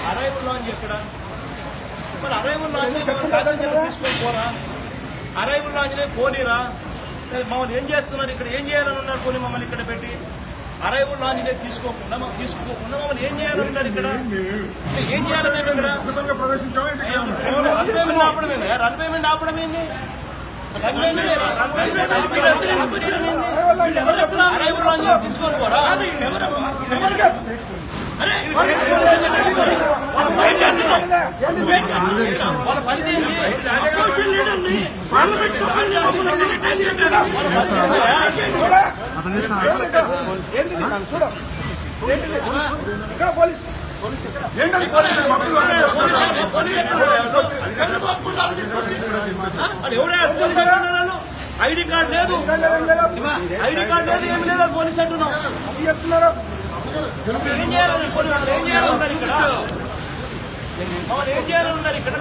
Arrival lounge ఎక్కడ మరి arrival lounge తీసుకొని పోరా అరైవల్ లాంజ్నే పోనీరా మమ్మల్ని ఏం చేస్తున్నారు ఇక్కడ ఏం చేయాలని ఉన్నారు పోనీ మమ్మల్ని ఇక్కడ పెట్టి అరైవల్ లాంజ్నే తీసుకోకుండా మమ్మల్ని ఏం చేయాలని ఉన్నారు ఇక్కడ ఏం చేయాలని ఇక్కడ రన్వే మీద ఆపడం ఏంది అరైవల్ లాంజ్ తీసుకొని పోరా వాళ్ళ పని ఇక్కడ పోలీసు ఐడి కార్డు లేదు ఏమి లేదు పోలీసు అంటున్నాం చేస్తున్నారు. ఏం చేయాలని ఏం చేయాలన్నారు ఇక్కడ ఏం చేయాలన్నారు ఇక్కడ